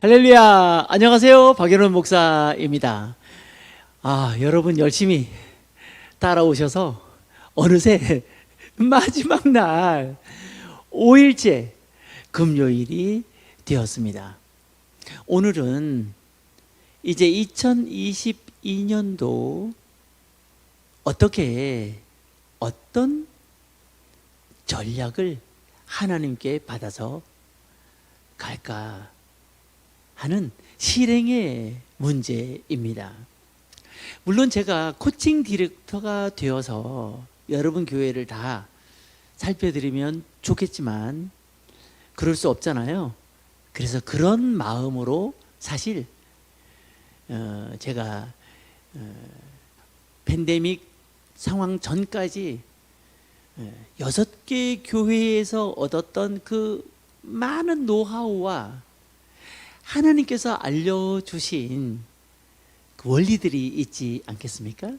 할렐루야, 안녕하세요. 박연원 목사입니다. 여러분 열심히 따라오셔서 어느새 마지막 날 5일째 금요일이 되었습니다. 오늘은 이제 2022년도 어떤 전략을 하나님께 받아서 갈까 하는 실행의 문제입니다. 물론 제가 코칭 디렉터가 되어서 여러분 교회를 다 살펴드리면 좋겠지만 그럴 수 없잖아요. 그래서 그런 마음으로 사실 제가 팬데믹 상황 전까지 6개 교회에서 얻었던 그 많은 노하우와 하나님께서 알려주신 그 원리들이 있지 않겠습니까?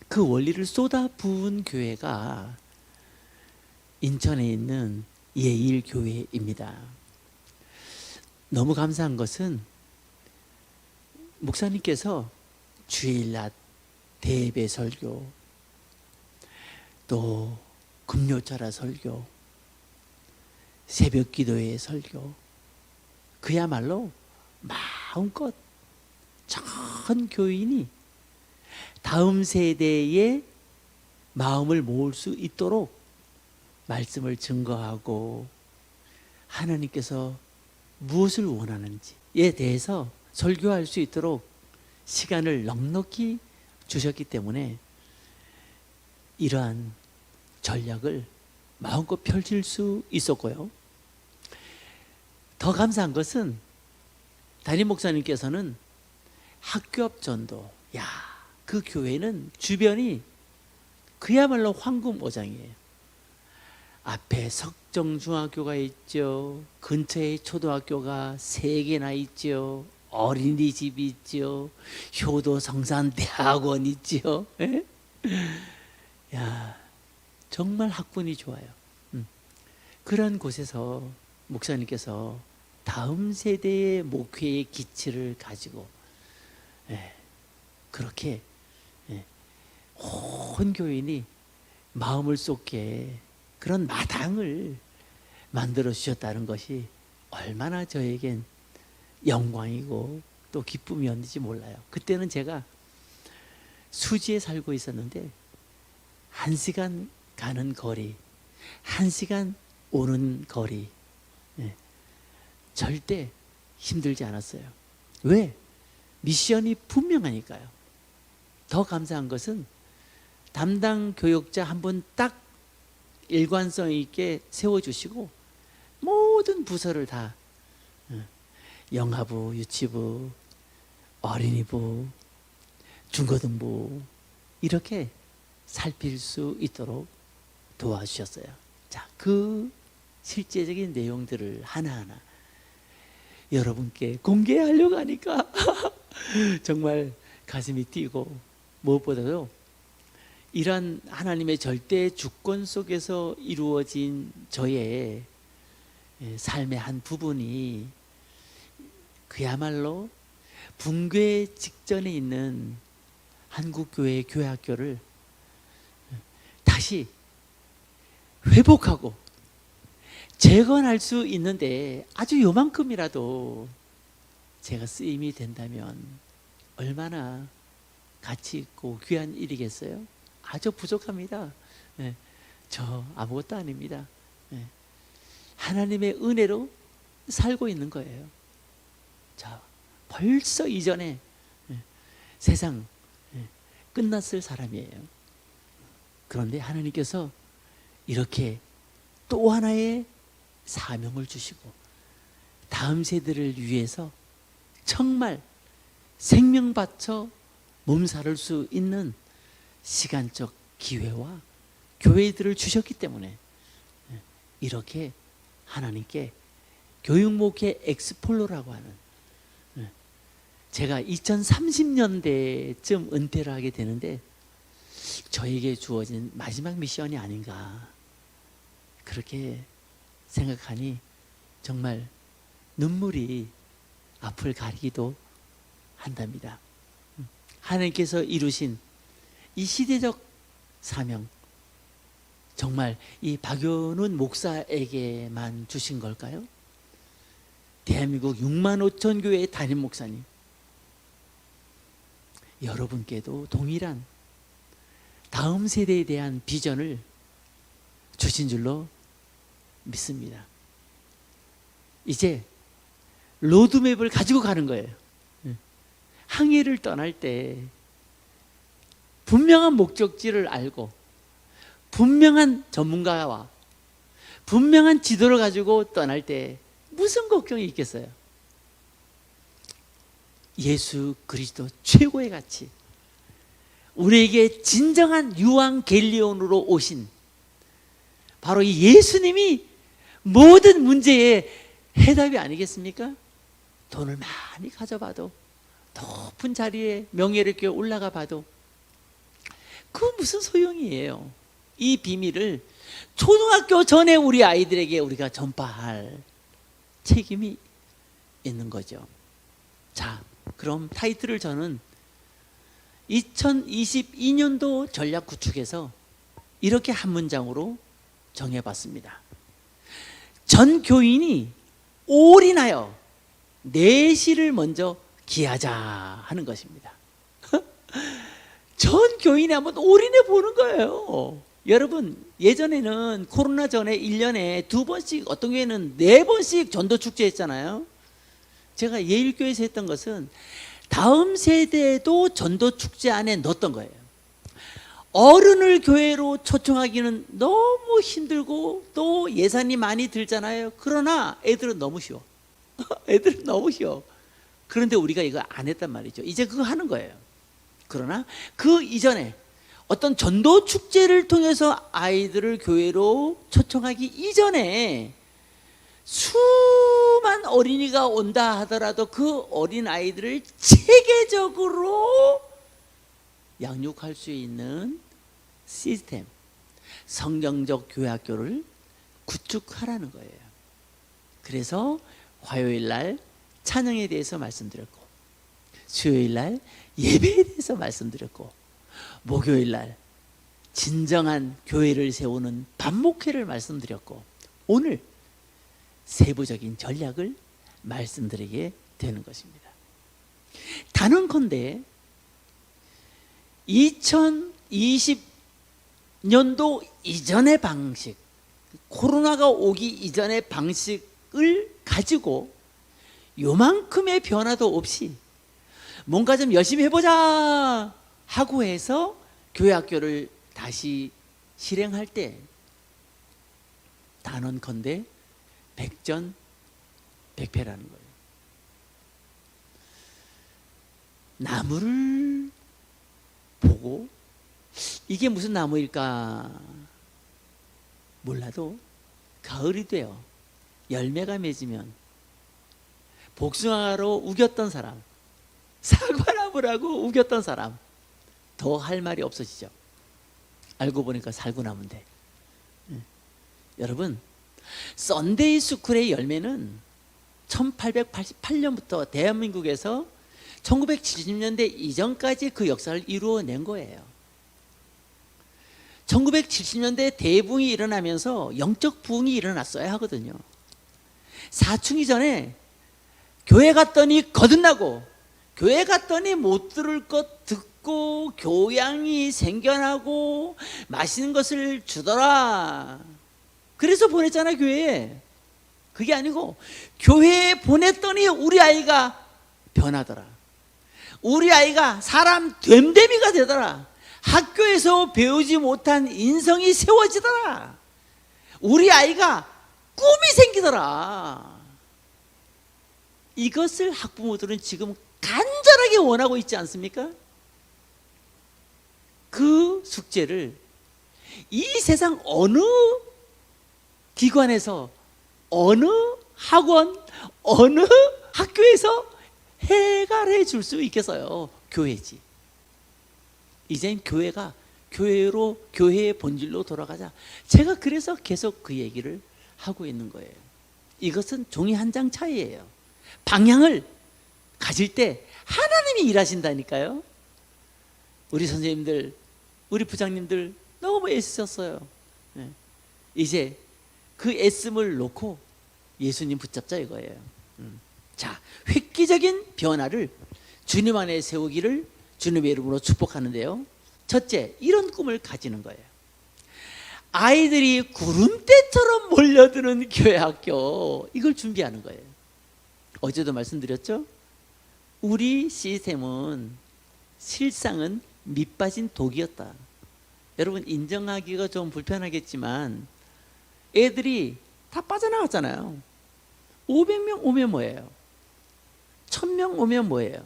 그 원리를 쏟아 부은 교회가 인천에 있는 예일교회입니다. 너무 감사한 것은 목사님께서 주일낮 대예배 설교, 또 금요철야 설교, 새벽 기도회 설교, 그야말로 마음껏 전 교인이 다음 세대의 마음을 모을 수 있도록 말씀을 증거하고 하나님께서 무엇을 원하는지에 대해서 설교할 수 있도록 시간을 넉넉히 주셨기 때문에 이러한 전략을 마음껏 펼칠 수 있었고요. 더 감사한 것은 담임 목사님께서는 학교 앞 전도, 그 교회는 주변이 그야말로 황금오장이에요. 앞에 석정중학교가 있죠. 근처에 초등학교가 3개나 있죠. 어린이집이 있죠. 효도성산대학원 있죠. 정말 학군이 좋아요. 그런 곳에서 목사님께서 다음 세대의 목회의 기치를 가지고 그렇게 온 교인이 마음을 쏟게 그런 마당을 만들어 주셨다는 것이 얼마나 저에겐 영광이고 또 기쁨이었는지 몰라요. 그때는 제가 수지에 살고 있었는데 1시간 가는 거리, 1시간 오는 거리, 절대 힘들지 않았어요. 왜? 미션이 분명하니까요. 더 감사한 것은 담당 교육자 한 분 딱 일관성 있게 세워주시고 모든 부서를 다 영하부, 유치부, 어린이부, 중고등부 이렇게 살필 수 있도록 도와주셨어요. 자, 그 실제적인 내용들을 하나하나 여러분께 공개하려고 하니까 정말 가슴이 뛰고 무엇보다도 이러한 하나님의 절대 주권 속에서 이루어진 저의 삶의 한 부분이 그야말로 붕괴 직전에 있는 한국교회 교회학교를 다시 회복하고 재건할 수 있는데 아주 요만큼이라도 제가 쓰임이 된다면 얼마나 가치 있고 귀한 일이겠어요? 아주 부족합니다. 저 아무것도 아닙니다. 하나님의 은혜로 살고 있는 거예요. 자, 벌써 이전에 세상 끝났을 사람이에요. 그런데 하나님께서 이렇게 또 하나의 사명을 주시고 다음 세대를 위해서 정말 생명 바쳐 몸살을 수 있는 시간적 기회와 교회들을 주셨기 때문에 이렇게 하나님께 교육목회 엑스폴로라고 하는, 제가 2030년대쯤 은퇴를 하게 되는데 저에게 주어진 마지막 미션이 아닌가, 그렇게 생각하니 정말 눈물이 앞을 가리기도 한답니다. 하나님께서 이루신 이 시대적 사명, 정말 이 박연훈 목사에게만 주신 걸까요? 대한민국 6만 5천 교회의 담임 목사님, 여러분께도 동일한 다음 세대에 대한 비전을 주신 줄로 믿습니다. 이제 로드맵을 가지고 가는 거예요. 항해를 떠날 때 분명한 목적지를 알고 분명한 전문가와 분명한 지도를 가지고 떠날 때 무슨 걱정이 있겠어요? 예수 그리스도 최고의 가치, 우리에게 진정한 유앙겔리온으로 오신 바로 이 예수님이 모든 문제의 해답이 아니겠습니까? 돈을 많이 가져봐도, 높은 자리에 명예를 껴 올라가 봐도 그 무슨 소용이에요. 이 비밀을 초등학교 전에 우리 아이들에게 우리가 전파할 책임이 있는 거죠. 자, 그럼 타이틀을 저는 2022년도 전략 구축에서 이렇게 한 문장으로 정해봤습니다. 전 교인이 올인하여 내실을 먼저 기하자 하는 것입니다. 전 교인이 한번 올인해 보는 거예요. 여러분, 예전에는 코로나 전에 1년에 2번씩, 어떤 교회는 4번씩 전도 축제 했잖아요. 제가 예일교회에서 했던 것은 다음 세대도 전도 축제 안에 넣었던 거예요. 어른을 교회로 초청하기는 너무 힘들고 또 예산이 많이 들잖아요. 그러나 애들은 너무 쉬워. 애들은 너무 쉬워. 그런데 우리가 이거 안 했단 말이죠. 이제 그거 하는 거예요. 그러나 그 이전에 어떤 전도 축제를 통해서 아이들을 교회로 초청하기 이전에 수많은 어린이가 온다 하더라도 그 어린 아이들을 체계적으로 양육할 수 있는 시스템, 성경적 교회학교를 구축하라는 거예요. 그래서 화요일 날 찬양에 대해서 말씀드렸고, 수요일 날 예배에 대해서 말씀드렸고, 목요일 날 진정한 교회를 세우는 반목회를 말씀드렸고, 오늘 세부적인 전략을 말씀드리게 되는 것입니다. 단언컨대 2020년도 이전의 방식, 코로나가 오기 이전의 방식을 가지고 요만큼의 변화도 없이 뭔가 좀 열심히 해보자 하고 해서 교회학교를 다시 실행할 때 단언컨대 백전백패라는 거예요. 나무를 보고 이게 무슨 나무일까 몰라도 가을이 돼요. 열매가 맺으면 복숭아로 우겼던 사람, 사과나무라고 우겼던 사람 더 할 말이 없어지죠. 알고 보니까 살구나무인데. 여러분, 썬데이 스쿨의 열매는 1888년부터 대한민국에서 1970년대 이전까지 그 역사를 이루어낸 거예요. 1970년대 대부흥이 일어나면서 영적 부흥이 일어났어야 하거든요. 사춘기 전에 교회 갔더니 거듭나고, 교회 갔더니 못 들을 것 듣고 교양이 생겨나고 맛있는 것을 주더라. 그래서 보냈잖아, 교회에. 그게 아니고 교회에 보냈더니 우리 아이가 변하더라. 우리 아이가 사람 됨됨이가 되더라. 학교에서 배우지 못한 인성이 세워지더라. 우리 아이가 꿈이 생기더라. 이것을 학부모들은 지금 간절하게 원하고 있지 않습니까? 그 숙제를 이 세상 어느 기관에서, 어느 학원, 어느 학교에서 해결해 줄 수 있겠어요? 교회지. 이젠 교회가 교회의 본질로 돌아가자. 제가 그래서 계속 그 얘기를 하고 있는 거예요. 이것은 종이 한 장 차이예요. 방향을 가질 때 하나님이 일하신다니까요. 우리 선생님들, 우리 부장님들 너무 애쓰셨어요. 이제 그 애씀을 놓고 예수님 붙잡자 이거예요. 자, 획기적인 변화를 주님 안에 세우기를 주님의 이름으로 축복하는데요. 첫째, 이런 꿈을 가지는 거예요. 아이들이 구름대처럼 몰려드는 교회 학교, 이걸 준비하는 거예요. 어제도 말씀드렸죠? 우리 시스템은 실상은 밑빠진 독이었다. 여러분, 인정하기가 좀 불편하겠지만 애들이 다 빠져나갔잖아요. 500명 오면 뭐예요? 1000명 오면 뭐예요?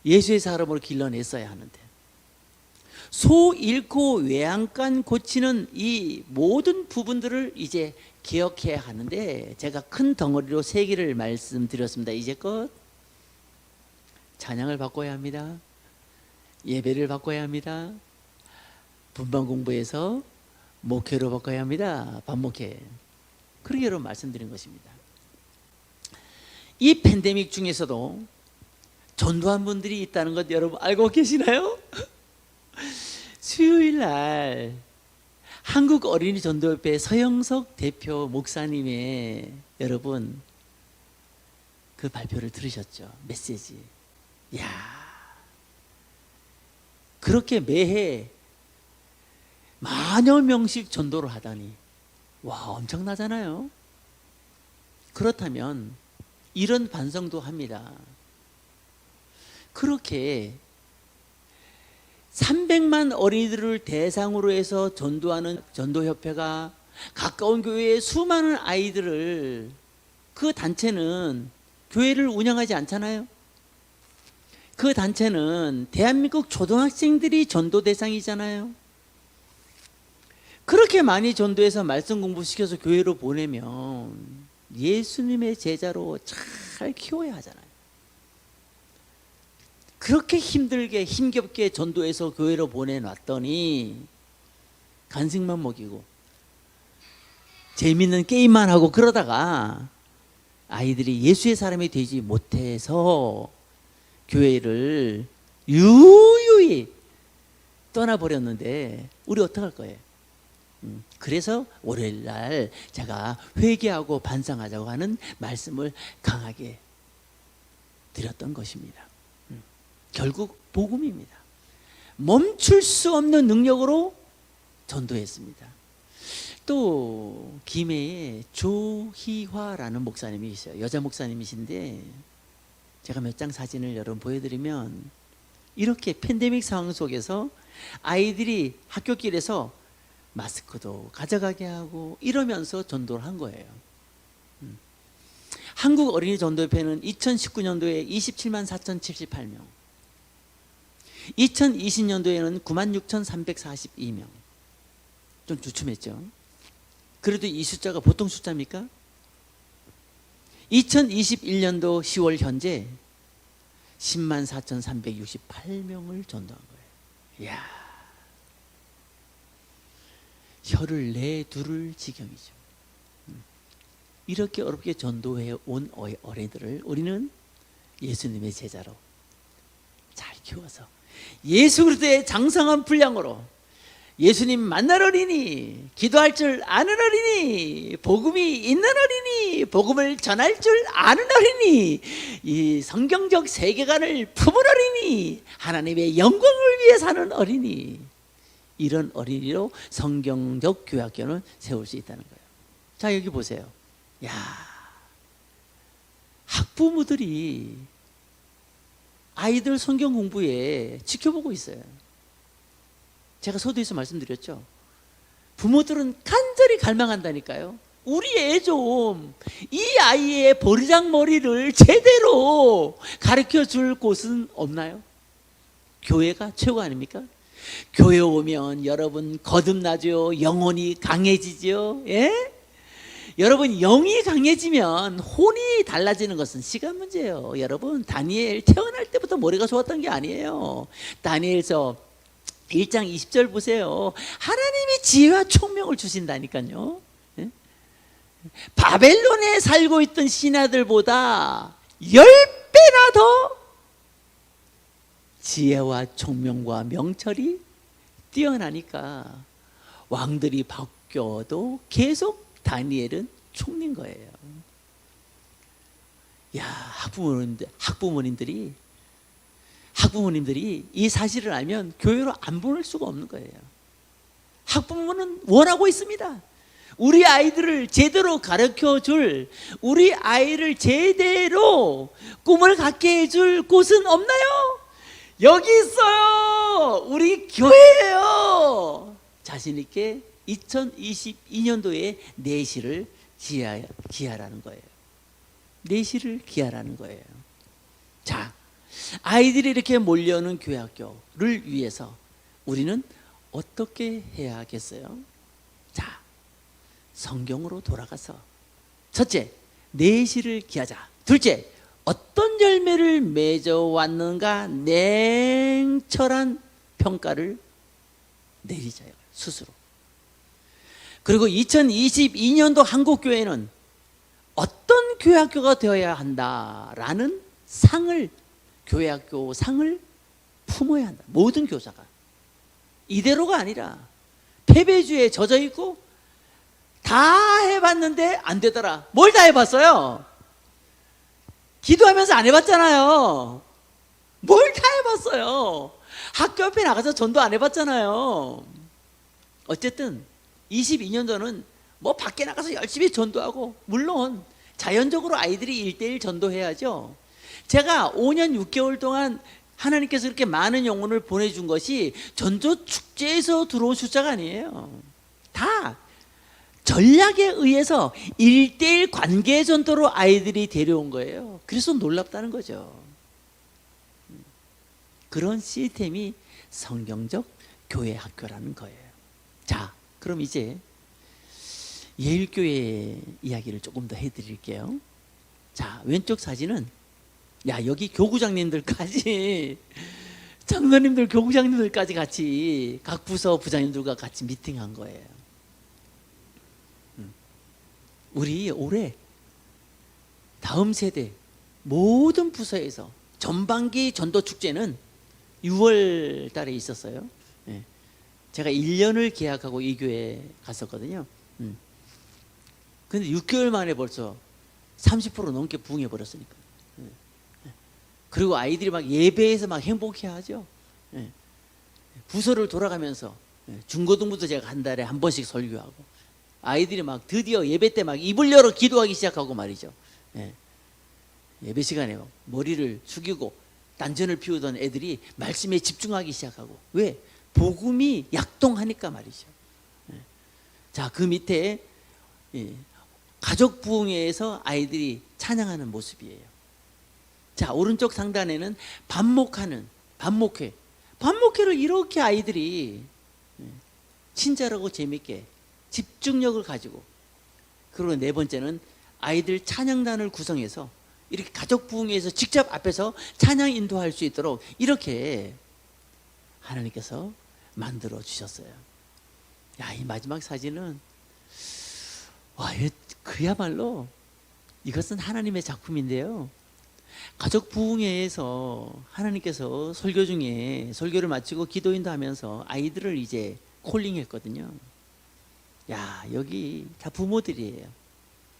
예수의 사람으로 길러냈어야 하는데, 소 잃고 외양간 고치는 이 모든 부분들을 이제 개혁해야 하는데, 제가 큰 덩어리로 3개를 말씀드렸습니다. 이제껏 찬양을 바꿔야 합니다. 예배를 바꿔야 합니다. 분반 공부에서 목회로 바꿔야 합니다. 반목회. 그렇게 여러분 말씀드린 것입니다. 이 팬데믹 중에서도 전도한 분들이 있다는 것 여러분 알고 계시나요? 수요일 날 한국 어린이 전도협회 서영석 대표 목사님의 여러분 그 발표를 들으셨죠? 메시지. 야, 그렇게 매해 만여 명씩 전도를 하다니, 와, 엄청나잖아요. 그렇다면 이런 반성도 합니다. 그렇게 300만 어린이들을 대상으로 해서 전도하는 전도협회가 가까운 교회에 수많은 아이들을, 그 단체는 교회를 운영하지 않잖아요. 그 단체는 대한민국 초등학생들이 전도 대상이잖아요. 그렇게 많이 전도해서 말씀 공부시켜서 교회로 보내면 예수님의 제자로 잘 키워야 하잖아요. 그렇게 힘들게 힘겹게 전도해서 교회로 보내놨더니 간식만 먹이고 재밌는 게임만 하고 그러다가 아이들이 예수의 사람이 되지 못해서 교회를 유유히 떠나버렸는데 우리 어떡할 거예요? 그래서 월요일날 제가 회개하고 반성하자고 하는 말씀을 강하게 드렸던 것입니다. 결국 복음입니다. 멈출 수 없는 능력으로 전도했습니다. 또 김해에 조희화라는 목사님이 있어요. 여자 목사님이신데 제가 몇 장 사진을 여러분 보여드리면, 이렇게 팬데믹 상황 속에서 아이들이 학교길에서 마스크도 가져가게 하고 이러면서 전도를 한 거예요. 한국 어린이 전도협회는 2019년도에 27만 4,078명, 2020년도에는 96,342명. 좀 주춤했죠. 그래도 이 숫자가 보통 숫자입니까? 2021년도 10월 현재 10만 4,368명을 전도한 거예요. 이야, 혀를 내두를 지경이죠. 이렇게 어렵게 전도해 온 어린이들을 우리는 예수님의 제자로 잘 키워서 예수 그리스도의 장성한 분량으로 예수님 만날 어린이, 기도할 줄 아는 어린이, 복음이 있는 어린이, 복음을 전할 줄 아는 어린이, 이 성경적 세계관을 품은 어린이, 하나님의 영광을 위해 사는 어린이, 이런 어린이로 성경적 교회학교는 세울 수 있다는 거예요. 자, 여기 보세요. 야, 학부모들이 아이들 성경 공부에 지켜보고 있어요. 제가 서두에서 말씀드렸죠. 부모들은 간절히 갈망한다니까요. 우리 애 좀, 이 아이의 버리장머리를 제대로 가르쳐 줄 곳은 없나요? 교회가 최고 아닙니까? 교회 오면 여러분 거듭나죠. 영혼이 강해지죠. 예? 여러분, 영이 강해지면 혼이 달라지는 것은 시간 문제예요. 여러분, 다니엘 태어날 때부터 머리가 좋았던 게 아니에요. 다니엘서 1장 20절 보세요. 하나님이 지혜와 총명을 주신다니까요. 예? 바벨론에 살고 있던 신하들보다 10배나 더 지혜와 총명과 명철이 뛰어나니까 왕들이 바뀌어도 계속 다니엘은 총리인 거예요. 야, 학부모님들이 이 사실을 알면 교회로 안 보낼 수가 없는 거예요. 학부모는 원하고 있습니다. 우리 아이들을 제대로 가르쳐 줄, 우리 아이를 제대로 꿈을 갖게 해줄 곳은 없나요? 여기 있어요. 우리 교회예요. 자신 있게 2022년도에 내시를 기하라는 거예요. 내시를 기하라는 거예요. 자, 아이들이 이렇게 몰려오는 교회학교를 위해서 우리는 어떻게 해야 하겠어요? 자, 성경으로 돌아가서 첫째, 내시를 기하자. 둘째, 어떤 열매를 맺어왔는가 냉철한 평가를 내리자요, 스스로. 그리고 2022년도 한국교회는 어떤 교회학교가 되어야 한다라는 상을, 교회학교 상을 품어야 한다. 모든 교사가. 이대로가 아니라 패배주의에 젖어 있고 다 해봤는데 안 되더라. 뭘 다 해봤어요? 기도하면서 안 해봤잖아요. 뭘 다 해봤어요? 학교 앞에 나가서 전도 안 해봤잖아요. 어쨌든 22년도는 뭐 밖에 나가서 열심히 전도하고, 물론 자연적으로 아이들이 1대1 전도해야죠. 제가 5년 6개월 동안 하나님께서 이렇게 많은 영혼을 보내준 것이 전도 축제에서 들어온 숫자가 아니에요. 다 전략에 의해서 1대1 관계 전도로 아이들이 데려온 거예요. 그래서 놀랍다는 거죠. 그런 시스템이 성경적 교회 학교라는 거예요. 자, 그럼 이제 예일교회 이야기를 조금 더 해드릴게요. 자, 왼쪽 사진은, 야, 여기 교구장님들까지, 장로님들, 교구장님들까지 같이 각 부서 부장님들과 같이 미팅한 거예요. 우리 올해 다음 세대 모든 부서에서 전반기 전도 축제는 6월 달에 있었어요. 제가 1년을 계약하고 이 교회에 갔었거든요. 근데 6개월 만에 벌써 30% 넘게 부흥해 버렸으니까. 그리고 아이들이 막 예배에서 막 행복해 하죠. 부서를 돌아가면서 중고등부도 제가 한 달에 한 번씩 설교하고, 아이들이 막 드디어 예배 때 막 입을 열어 기도하기 시작하고 말이죠. 예배 시간에 머리를 숙이고 단전을 피우던 애들이 말씀에 집중하기 시작하고. 왜? 복음이 약동하니까 말이죠. 자, 그 밑에 가족 부흥회에서 아이들이 찬양하는 모습이에요. 자, 오른쪽 상단에는 반목회를 이렇게 아이들이 친절하고 재밌게 집중력을 가지고. 그리고 네 번째는 아이들 찬양단을 구성해서 이렇게 가족 부흥회에서 직접 앞에서 찬양 인도할 수 있도록 이렇게 하나님께서 만들어 주셨어요. 야, 이 마지막 사진은, 와, 그야말로 이것은 하나님의 작품인데요. 가족 부흥회에서 하나님께서 설교 중에 설교를 마치고 기도 인도하면서 아이들을 이제 콜링했거든요. 야, 여기 다 부모들이에요.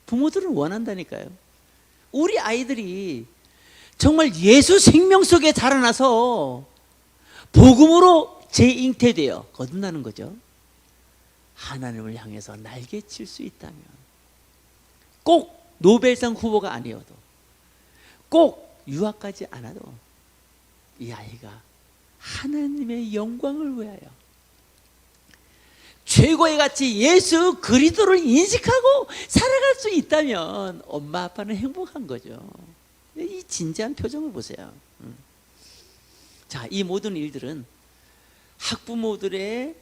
부모들은 원한다니까요. 우리 아이들이 정말 예수 생명 속에 자라나서 복음으로 재잉태되어 거듭나는 거죠. 하나님을 향해서 날개칠 수 있다면, 꼭 노벨상 후보가 아니어도, 꼭 유학가지 않아도 이 아이가 하나님의 영광을 위하여 최고의 가치 예수 그리스도를 인식하고 살아갈 수 있다면 엄마 아빠는 행복한 거죠. 이 진지한 표정을 보세요. 자, 이 모든 일들은 학부모들의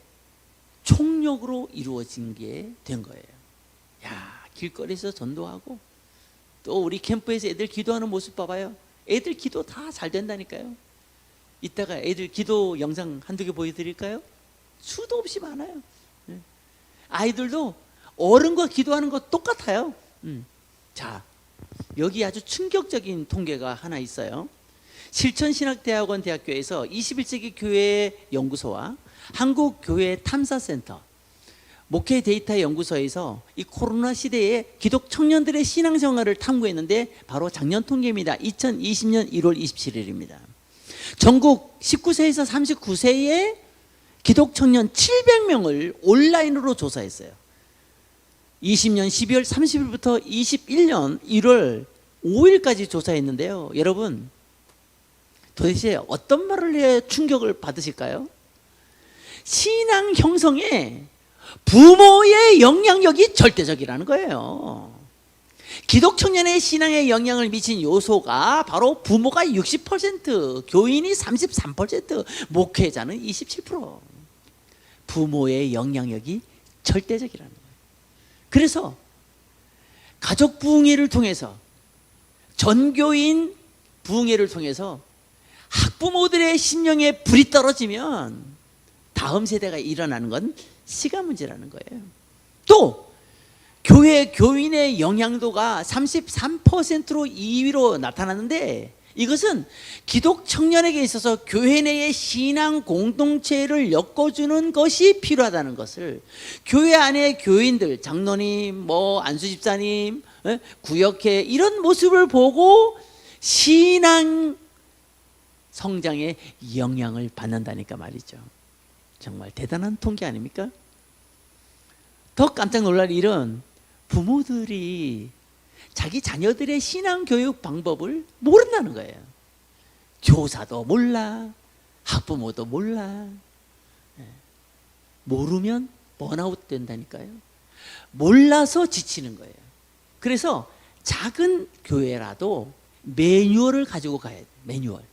총력으로 이루어진 게 된 거예요. 야, 길거리에서 전도하고 또 우리 캠프에서 애들 기도하는 모습 봐봐요. 애들 기도 다 잘 된다니까요. 이따가 애들 기도 영상 한두 개 보여드릴까요? 수도 없이 많아요. 아이들도 어른과 기도하는 거 똑같아요. 자, 여기 아주 충격적인 통계가 하나 있어요. 실천신학대학원 대학교에서 21세기 교회 연구소와 한국교회 탐사센터 목회 데이터 연구소에서 이 코로나 시대에 기독 청년들의 신앙생활을 탐구했는데 바로 작년 통계입니다. 2020년 1월 27일입니다. 전국 19세에서 39세의 기독 청년 700명을 온라인으로 조사했어요. 20년 12월 30일부터 21년 1월 5일까지 조사했는데요. 여러분, 도대체 어떤 말을 해야 충격을 받으실까요? 신앙 형성에 부모의 영향력이 절대적이라는 거예요. 기독 청년의 신앙에 영향을 미친 요소가 바로 부모가 60%, 교인이 33%, 목회자는 27%. 부모의 영향력이 절대적이라는 거예요. 그래서 가족 부흥회를 통해서, 전교인 부흥회를 통해서 학부모들의 심령에 불이 떨어지면 다음 세대가 일어나는 건 시간 문제라는 거예요. 또 교회 교인의 영향도가 33%로 2위로 나타났는데, 이것은 기독 청년에게 있어서 교회 내의 신앙 공동체를 엮어주는 것이 필요하다는 것을, 교회 안에 교인들, 장로님, 안수 집사님, 구역회 이런 모습을 보고 신앙 성장에 영향을 받는다니까 말이죠. 정말 대단한 통계 아닙니까? 더 깜짝 놀랄 일은 부모들이 자기 자녀들의 신앙 교육 방법을 모른다는 거예요. 교사도 몰라, 학부모도 몰라. 모르면 번아웃 된다니까요. 몰라서 지치는 거예요. 그래서 작은 교회라도 매뉴얼을 가지고 가야 돼요. 매뉴얼.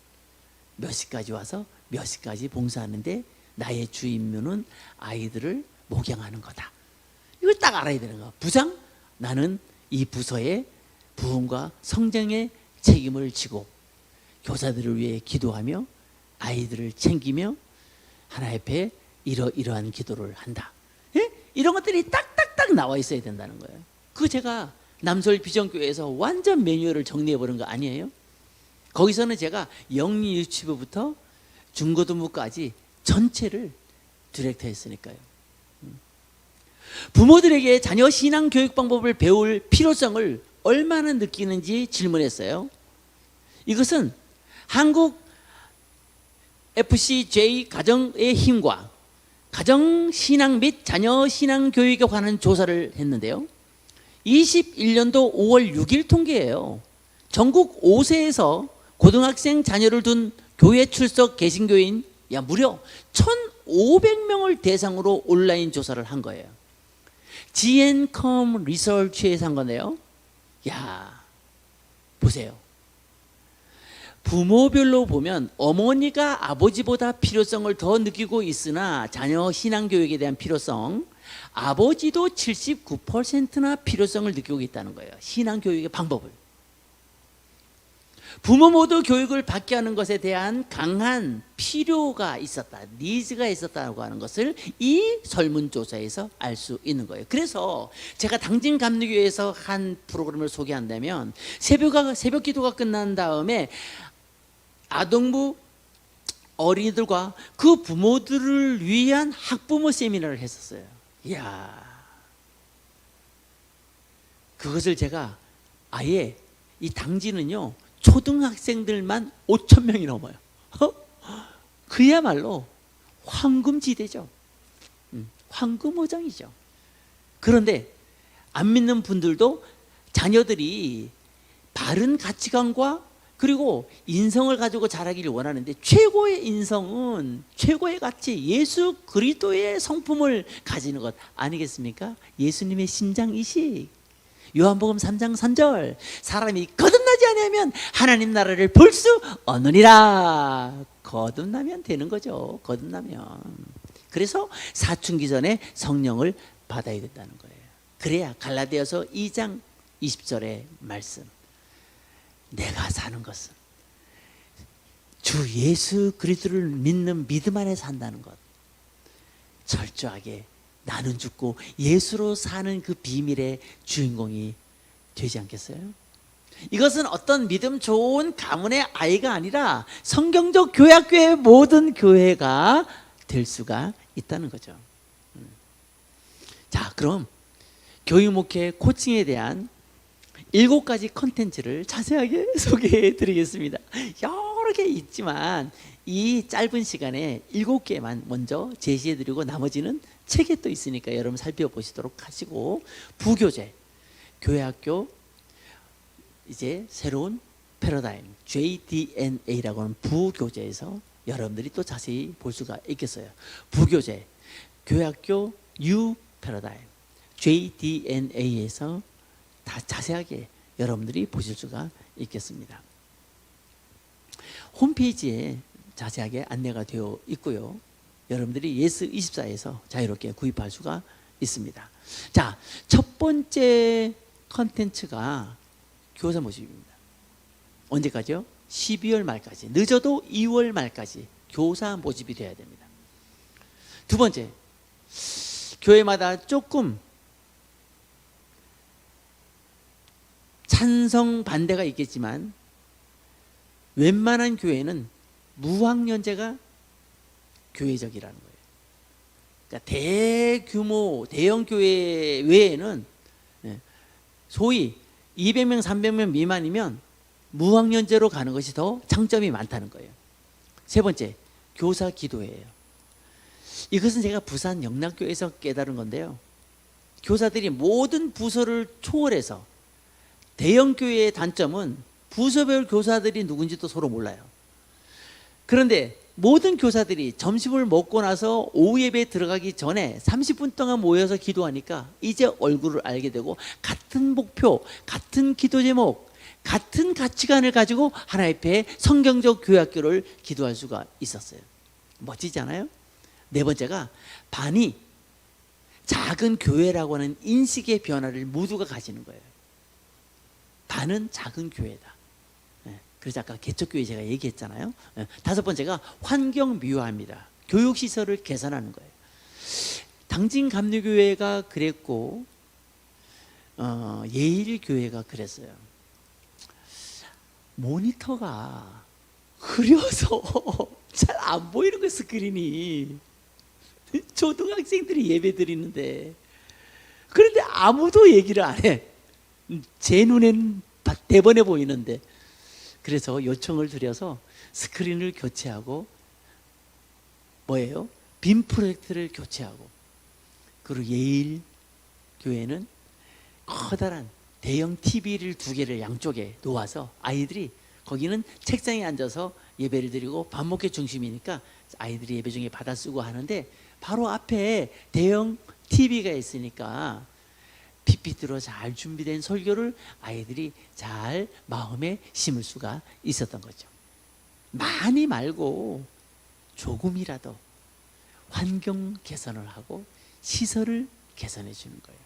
몇 시까지 와서 몇 시까지 봉사하는데 나의 주 임무는 아이들을 목양하는 거다. 이걸 딱 알아야 되는 거야. 부장, 나는 이 부서의 부흥과 성장의 책임을 지고 교사들을 위해 기도하며 아이들을 챙기며 하나님 앞에 이러한 기도를 한다. 예? 이런 것들이 딱딱딱 나와 있어야 된다는 거예요. 그거 제가 남서울 비전교회에서 완전 매뉴얼을 정리해버린 거 아니에요? 거기서는 제가 영리 유치부부터 중고등부까지 전체를 디렉터 했으니까요. 부모들에게 자녀 신앙 교육 방법을 배울 필요성을 얼마나 느끼는지 질문했어요. 이것은 한국 FCJ 가정의 힘과 가정 신앙 및 자녀 신앙 교육에 관한 조사를 했는데요. 21년도 5월 6일 통계예요. 전국 5세에서 고등학생 자녀를 둔 교회 출석 개신교인 무려 1,500명을 대상으로 온라인 조사를 한 거예요. GNCOM 리서치에서 한 건데요. 야, 보세요. 부모별로 보면 어머니가 아버지보다 필요성을 더 느끼고 있으나 자녀 신앙교육에 대한 필요성, 아버지도 79%나 필요성을 느끼고 있다는 거예요. 신앙교육의 방법을. 부모 모두 교육을 받게 하는 것에 대한 강한 필요가 있었다, 니즈가 있었다고 하는 것을 이 설문조사에서 알 수 있는 거예요. 그래서 제가 당진 감리교회에서 한 프로그램을 소개한다면 새벽 기도가 끝난 다음에 아동부 어린이들과 그 부모들을 위한 학부모 세미나를 했었어요. 이야, 그것을 제가 아예 이 당진은요 초등학생들만 5,000명이 넘어요. 그야말로 황금지대죠. 황금어장이죠. 그런데 안 믿는 분들도 자녀들이 바른 가치관과 그리고 인성을 가지고 자라기를 원하는데, 최고의 인성은, 최고의 가치, 예수 그리스도의 성품을 가지는 것 아니겠습니까? 예수님의 심장이식. 요한복음 3장 3절, 사람이 거듭나지 않으면 하나님 나라를 볼 수 없느니라. 거듭나면 되는 거죠. 거듭나면. 그래서 사춘기 전에 성령을 받아야 된다는 거예요. 그래야 갈라디아서 2장 20절의 말씀, 내가 사는 것은 주 예수 그리스도를 믿는 믿음 안에 산다는 것, 철저하게 나는 죽고 예수로 사는 그 비밀의 주인공이 되지 않겠어요? 이것은 어떤 믿음 좋은 가문의 아이가 아니라 성경적 교회학교의 모든 교회가 될 수가 있다는 거죠. 자, 그럼 교육 목회 코칭에 대한 7가지 컨텐츠를 자세하게 소개해 드리겠습니다. 여러 개 있지만 이 짧은 시간에 7개만 먼저 제시해 드리고 나머지는 책에 또 있으니까 여러분 살펴보시도록 하시고, 부교재, 교회학교 이제 새로운 패러다임 JDNA라고 하는 부교재에서 여러분들이 또 자세히 볼 수가 있겠어요. 부교재, 교회학교 뉴 패러다임 JDNA에서 다 자세하게 여러분들이 보실 수가 있겠습니다. 홈페이지에 자세하게 안내가 되어 있고요. 여러분들이 예스24에서 자유롭게 구입할 수가 있습니다. 자, 첫 번째 컨텐츠가 교사 모집입니다. 언제까지요? 12월 말까지, 늦어도 2월 말까지 교사 모집이 되어야 됩니다. 두 번째, 교회마다 조금 찬성 반대가 있겠지만 웬만한 교회는 무학년제가 교회적이라는 거예요. 그러니까 대규모 대형 교회 외에는 소위 200명 300명 미만이면 무학년제로 가는 것이 더 장점이 많다는 거예요. 세 번째, 교사 기도회예요. 이것은 제가 부산 영락교회에서 깨달은 건데요, 교사들이 모든 부서를 초월해서, 대형 교회의 단점은 부서별 교사들이 누군지도 서로 몰라요. 그런데 모든 교사들이 점심을 먹고 나서 오후 예배에 들어가기 전에 30분 동안 모여서 기도하니까 이제 얼굴을 알게 되고, 같은 목표, 같은 기도 제목, 같은 가치관을 가지고 하나님 앞에 성경적 교회학교를 기도할 수가 있었어요. 멋지지 않아요? 네 번째가 반이 작은 교회라고 하는 인식의 변화를 모두가 가지는 거예요. 반은 작은 교회다. 그래서 아까 개척교회 제가 얘기했잖아요. 다섯 번째가 환경 미화입니다. 교육시설을 개선하는 거예요. 당진감리교회가 그랬고 예일교회가 그랬어요. 모니터가 흐려서 잘 안 보이는 거예요, 스크린이. 초등학생들이 예배 드리는데, 그런데 아무도 얘기를 안 해. 제 눈에는 대번에 보이는데. 그래서 요청을 드려서 스크린을 교체하고, 뭐예요? 빔 프로젝트를 교체하고, 그리고 예일 교회는 커다란 대형 TV를 2개를 양쪽에 놓아서 아이들이, 거기는 책상에 앉아서 예배를 드리고 밥 먹기 중심이니까 아이들이 예배 중에 받아 쓰고 하는데, 바로 앞에 대형 TV가 있으니까 PPT로 잘 준비된 설교를 아이들이 잘 마음에 심을 수가 있었던 거죠. 많이 말고 조금이라도 환경 개선을 하고 시설을 개선해 주는 거예요.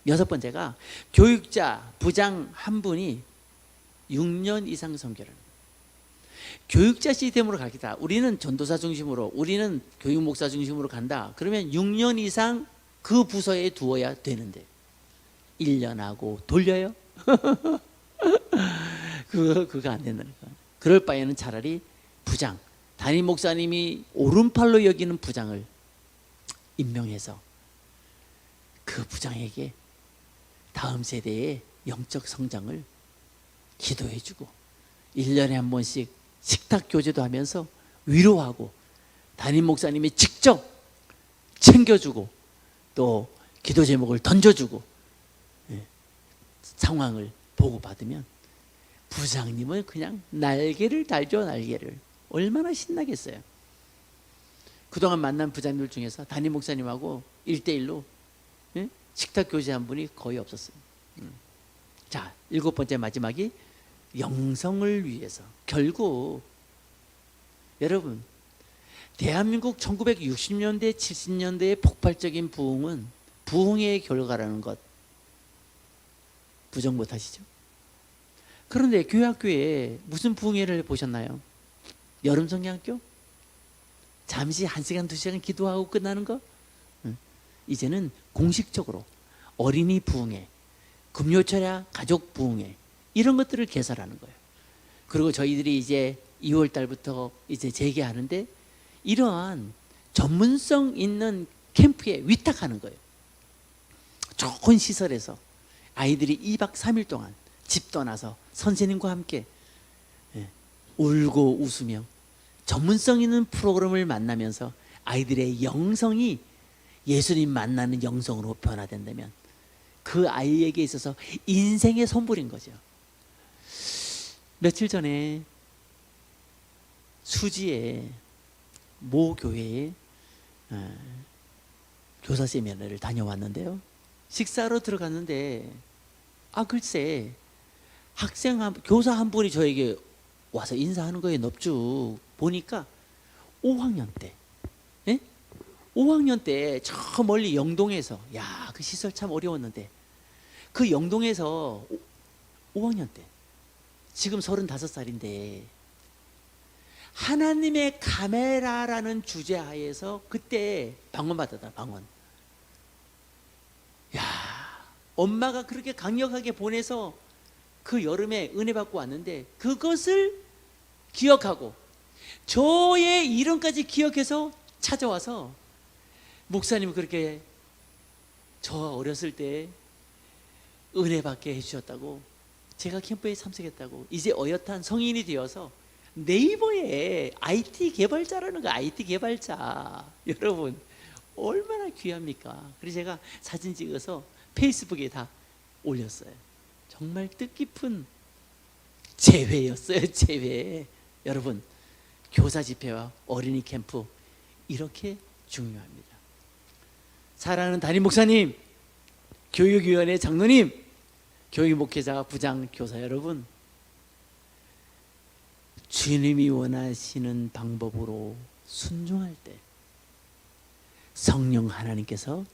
여섯 번째가 교육자, 부장 한 분이 6년 이상 선교를. 교육자 시스템으로 가겠다. 우리는 전도사 중심으로, 우리는 교육 목사 중심으로 간다. 그러면 6년 이상 그 부서에 두어야 되는데 1년 하고 돌려요? 그거 안 된다니까. 그럴 바에는 차라리 부장, 담임 목사님이 오른팔로 여기는 부장을 임명해서 그 부장에게 다음 세대의 영적 성장을 기도해주고 1년에 한 번씩 식탁 교제도 하면서 위로하고, 담임 목사님이 직접 챙겨주고 또 기도 제목을 던져주고 상황을 보고받으면 부장님은 그냥 날개를 달죠. 날개를. 얼마나 신나겠어요. 그동안 만난 부장님들 중에서 담임 목사님하고 1대1로 식탁 교제한 분이 거의 없었어요. 자, 7번째 마지막이 영성을 위해서. 결국 여러분, 대한민국 1960년대 70년대의 폭발적인 부흥은 부흥의 결과라는 것 부정 못하시죠? 그런데 교회학교에 무슨 부흥회를 보셨나요? 여름 성경학교? 잠시 1시간 2시간 기도하고 끝나는 거? 이제는 공식적으로 어린이 부흥회, 금요철야 가족 부흥회 이런 것들을 개설하는 거예요. 그리고 저희들이 이제 2월 달부터 이제 재개하는데 이러한 전문성 있는 캠프에 위탁하는 거예요. 좋은 시설에서 아이들이 2박 3일 동안 집 떠나서 선생님과 함께 울고 웃으며 전문성 있는 프로그램을 만나면서 아이들의 영성이 예수님 만나는 영성으로 변화된다면 그 아이에게 있어서 인생의 선물인 거죠. 며칠 전에 수지의 모 교회에 교사 세미나를 다녀왔는데요. 식사로 들어갔는데 글쎄 교사 한 분이 저에게 와서 인사하는 거에 넙죽 보니까 5학년 때 5학년 때 저 멀리 영동에서 그 시설 참 어려웠는데 그 영동에서 5학년 때 지금 35살인데 하나님의 카메라라는 주제 하에서 그때 방언 받았다. 방언. 엄마가 그렇게 강력하게 보내서 그 여름에 은혜 받고 왔는데 그것을 기억하고 저의 이름까지 기억해서 찾아와서 목사님이 그렇게 저 어렸을 때 은혜 받게 해주셨다고 제가 캠프에 참석했다고 이제 어엿한 성인이 되어서 네이버에 IT 개발자라는 거 IT 개발자 여러분 얼마나 귀합니까? 그래서 제가 사진 찍어서 페이스북에 다 올렸어요. 정말 뜻깊은 재회였어요. 재회. 여러분 교사 집회와 어린이 캠프 이렇게 중요합니다. 사랑하는 담임 목사님, 교육위원회 장로님, 교육 목회자, 부장, 교사 여러분, 주님이 원하시는 방법으로 순종할 때 성령 하나님께서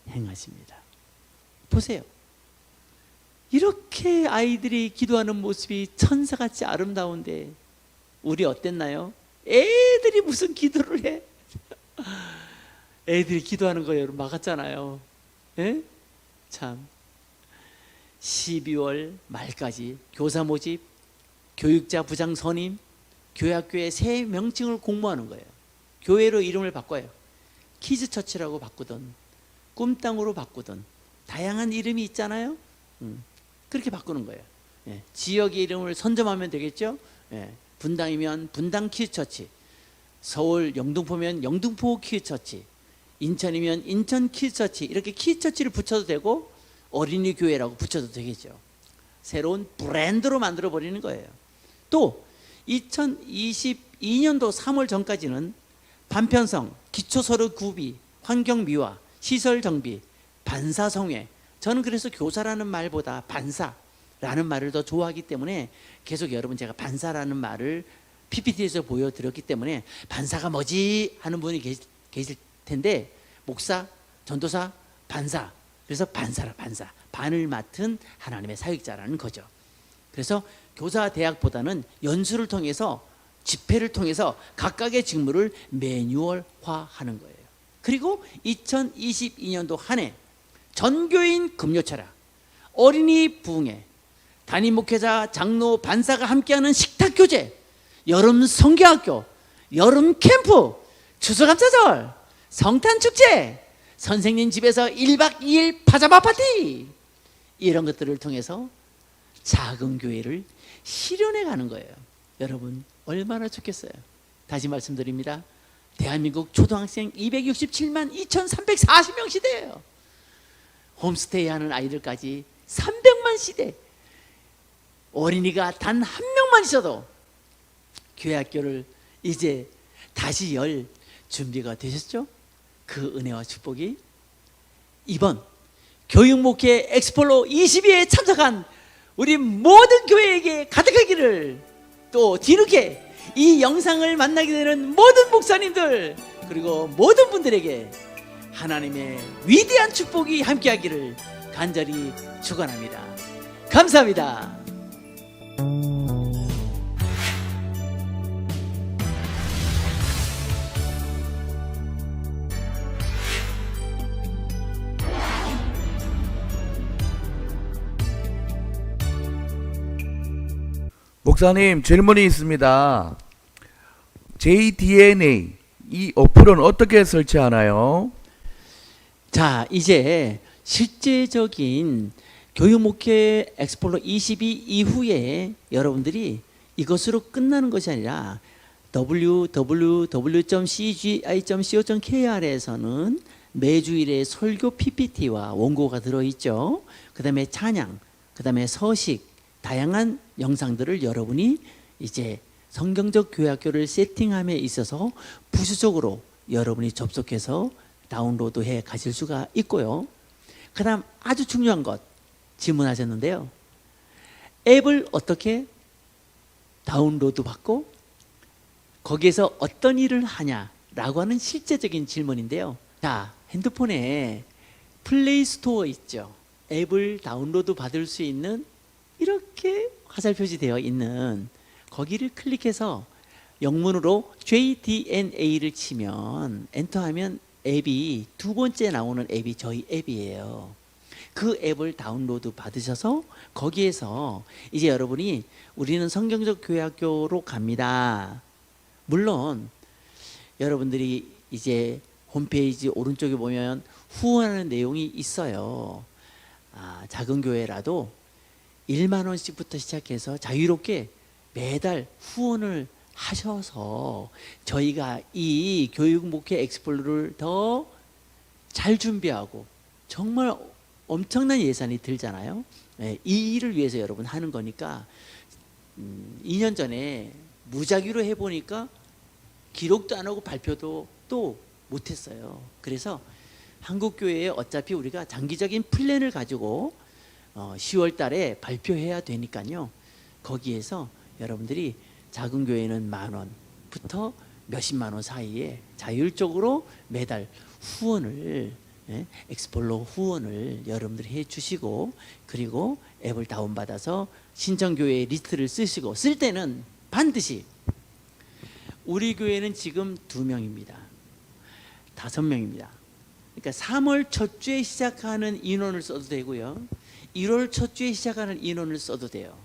행하십니다. 보세요. 이렇게 아이들이 기도하는 모습이 천사같이 아름다운데 우리 어땠나요? 애들이 무슨 기도를 해? 애들이 기도하는 거 여러분 막았잖아요. 예? 참 12월 말까지 교사 모집, 교육자 부장 선임, 교회학교에 새 명칭을 공모하는 거예요. 교회로 이름을 바꿔요. 키즈처치라고 바꾸든 꿈땅으로 바꾸든 다양한 이름이 있잖아요. 그렇게 바꾸는 거예요. 예. 지역의 이름을 선점하면 되겠죠. 예. 분당이면 분당 키즈처치, 서울 영등포면 영등포 키즈처치, 인천이면 인천 키즈처치 이렇게 키즈처치를 붙여도 되고 어린이 교회라고 붙여도 되겠죠. 새로운 브랜드로 만들어 버리는 거예요. 또 2022년도 3월 전까지는 반편성, 기초서류 구비, 환경미화, 시설 정비, 반사성회. 저는 그래서 교사라는 말보다 반사라는 말을 더 좋아하기 때문에 계속 여러분 제가 반사라는 말을 PPT에서 보여드렸기 때문에 반사가 뭐지 하는 분이 계실 텐데 목사, 전도사, 반사. 그래서 반사라 반사. 반을 맡은 하나님의 사역자라는 거죠. 그래서 교사 대학보다는 연수를 통해서 집회를 통해서 각각의 직무를 매뉴얼화하는 거예요. 그리고 2022년도 한 해 전교인 금요철야, 어린이 부흥회, 담임 목회자, 장로, 반사가 함께하는 식탁교제, 여름 성경학교, 여름 캠프, 추수감사절, 성탄축제, 선생님 집에서 1박 2일 파자마 파티 이런 것들을 통해서 작은 교회를 실현해 가는 거예요. 여러분 얼마나 좋겠어요. 다시 말씀드립니다. 대한민국 초등학생 267만 2340명 시대예요. 홈스테이 하는 아이들까지 300만 시대. 어린이가 단 한 명만 있어도 교회 학교를 이제 다시 열 준비가 되셨죠? 그 은혜와 축복이 이번 교육목회 엑스폴로 22회에 참석한 우리 모든 교회에게 가득하기를, 또 뒤늦게 이 영상을 만나게 되는 모든 목사님들 그리고 모든 분들에게 하나님의 위대한 축복이 함께하기를 간절히 축원합니다. 감사합니다. 목사님, 질문이 있습니다. JDNA 이 어플은 어떻게 설치하나요? 자, 이제 실제적인 교육 목회 엑스플로 22 이후에 여러분들이 이것으로 끝나는 것이 아니라 www.cgi.co.kr에서는 매주일의 설교 PPT와 원고가 들어있죠. 그 다음에 찬양, 그 다음에 서식, 다양한 영상들을 여러분이 이제 성경적 교회학교를 세팅함에 있어서 부수적으로 여러분이 접속해서 다운로드해 가실 수가 있고요. 그 다음 아주 중요한 것 질문하셨는데요. 앱을 어떻게 다운로드 받고 거기에서 어떤 일을 하냐라고 하는 실제적인 질문인데요. 자, 핸드폰에 플레이 스토어 있죠. 앱을 다운로드 받을 수 있는 이렇게 화살표시 되어 있는 거기를 클릭해서 영문으로 JDNA를 치면 엔터하면 앱이 두 번째 나오는 앱이 저희 앱이에요. 그 앱을 다운로드 받으셔서 거기에서 이제 여러분이 우리는 성경적 교회학교로 갑니다. 물론 여러분들이 이제 홈페이지 오른쪽에 보면 후원하는 내용이 있어요. 작은 교회라도 1만 원씩부터 시작해서 자유롭게 매달 후원을 하셔서 저희가 이 교육 목회 엑스플로를 더 잘 준비하고 정말 엄청난 예산이 들잖아요. 이 일을 위해서 여러분 하는 거니까 2년 전에 무작위로 해보니까 기록도 안 하고 발표도 또 못했어요. 그래서 한국교회에 어차피 우리가 장기적인 플랜을 가지고 10월 달에 발표해야 되니까요. 거기에서 여러분들이 작은 교회는 10,000원부터 몇십만 원 사이에 자율적으로 매달 후원을 엑스플로 후원을 여러분들이 해주시고 그리고 앱을 다운받아서 신청교회 리스트를 쓰시고 쓸 때는 반드시 우리 교회는 지금 2명입니다. 5명입니다. 그러니까 3월 첫 주에 시작하는 인원을 써도 되고요. 1월 첫 주에 시작하는 인원을 써도 돼요.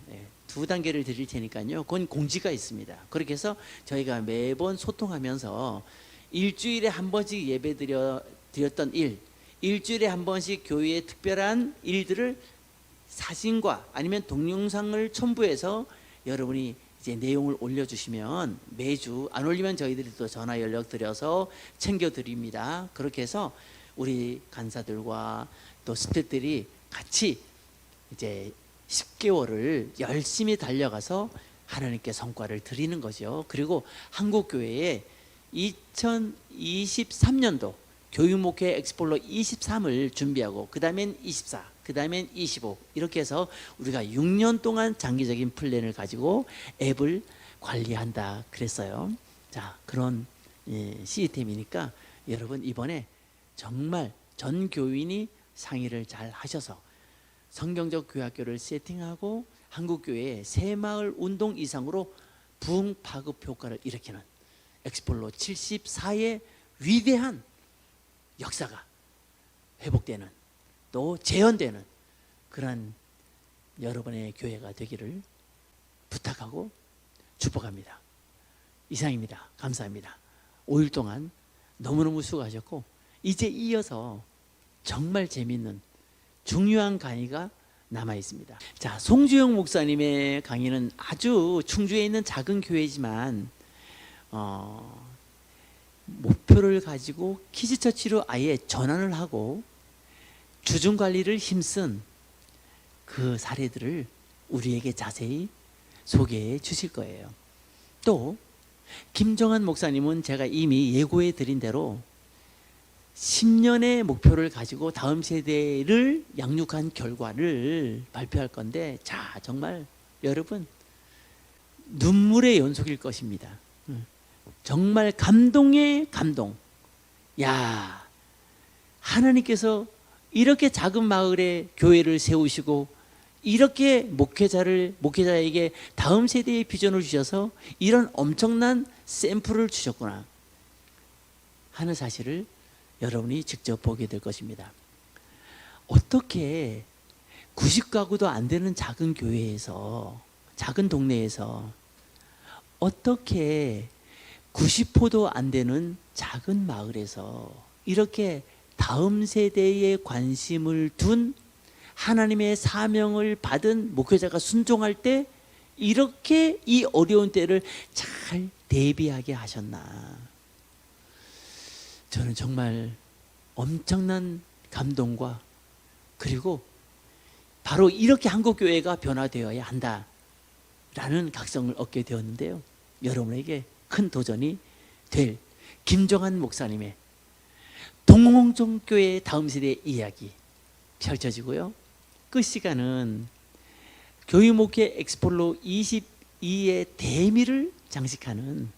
두 단계를 드릴 테니까요. 그건 공지가 있습니다. 그렇게 해서 저희가 매번 소통하면서 일주일에 한 번씩 예배 드렸던 일, 일주일에 한 번씩 교회의 특별한 일들을 사진과 아니면 동영상을 첨부해서 여러분이 이제 내용을 올려주시면 매주 안 올리면 저희들이 또 전화 연락 드려서 챙겨드립니다. 그렇게 해서 우리 간사들과 또 스태프들이 같이 이제 10개월을 열심히 달려가서 하나님께 성과를 드리는 거죠. 그리고 한국교회에 2023년도 교육목회 엑스플로 23을 준비하고 그 다음엔 24, 그 다음엔 25 이렇게 해서 우리가 6년 동안 장기적인 플랜을 가지고 앱을 관리한다 그랬어요. 자, 그런 시스템이니까 여러분 이번에 정말 전 교인이 상의를 잘 하셔서 성경적 교회학교를 세팅하고 한국교회의 새마을 운동 이상으로 부흥 파급 효과를 일으키는 엑스플로 74의 위대한 역사가 회복되는 또 재현되는 그런 여러분의 교회가 되기를 부탁하고 축복합니다. 이상입니다. 감사합니다. 5일 동안 너무너무 수고하셨고 이제 이어서 정말 재밌는 중요한 강의가 남아 있습니다. 자, 송주영 목사님의 강의는 아주 충주에 있는 작은 교회지만 목표를 가지고 키즈처치로 아예 전환을 하고 주중관리를 힘쓴 그 사례들을 우리에게 자세히 소개해 주실 거예요. 또 김정한 목사님은 제가 이미 예고해 드린 대로 10년의 목표를 가지고 다음 세대를 양육한 결과를 발표할 건데, 자, 정말 여러분 눈물의 연속일 것입니다. 정말 감동의 감동. 야, 하나님께서 이렇게 작은 마을에 교회를 세우시고 이렇게 목회자에게 다음 세대의 비전을 주셔서 이런 엄청난 샘플을 주셨구나 하는 사실을 여러분이 직접 보게 될 것입니다. 어떻게 90가구도 안 되는 작은 교회에서, 작은 동네에서 어떻게 90호도 안 되는 작은 마을에서 이렇게 다음 세대에 관심을 둔 하나님의 사명을 받은 목회자가 순종할 때 이렇게 이 어려운 때를 잘 대비하게 하셨나. 저는 정말 엄청난 감동과 그리고 바로 이렇게 한국교회가 변화되어야 한다라는 각성을 얻게 되었는데요. 여러분에게 큰 도전이 될 김정한 목사님의 동홍정교회 다음 세대 이야기 펼쳐지고요. 끝 시간은 교회목회 엑스폴로 22의 대미를 장식하는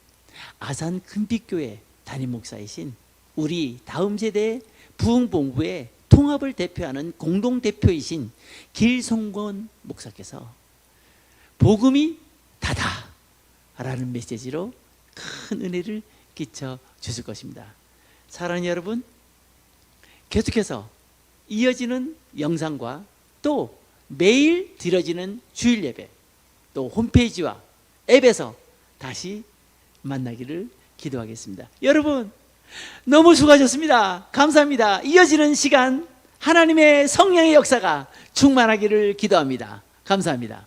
아산 금빛교회 담임 목사이신 우리 다음 세대 부흥본부의 통합을 대표하는 공동대표이신 길성권 목사께서 복음이 다다 라는 메시지로 큰 은혜를 끼쳐 주실 것입니다. 사랑하는 여러분, 계속해서 이어지는 영상과 또 매일 드려지는 주일 예배, 또 홈페이지와 앱에서 다시 만나기를 기도하겠습니다. 여러분 너무 수고하셨습니다. 감사합니다. 이어지는 시간 하나님의 성령의 역사가 충만하기를 기도합니다. 감사합니다.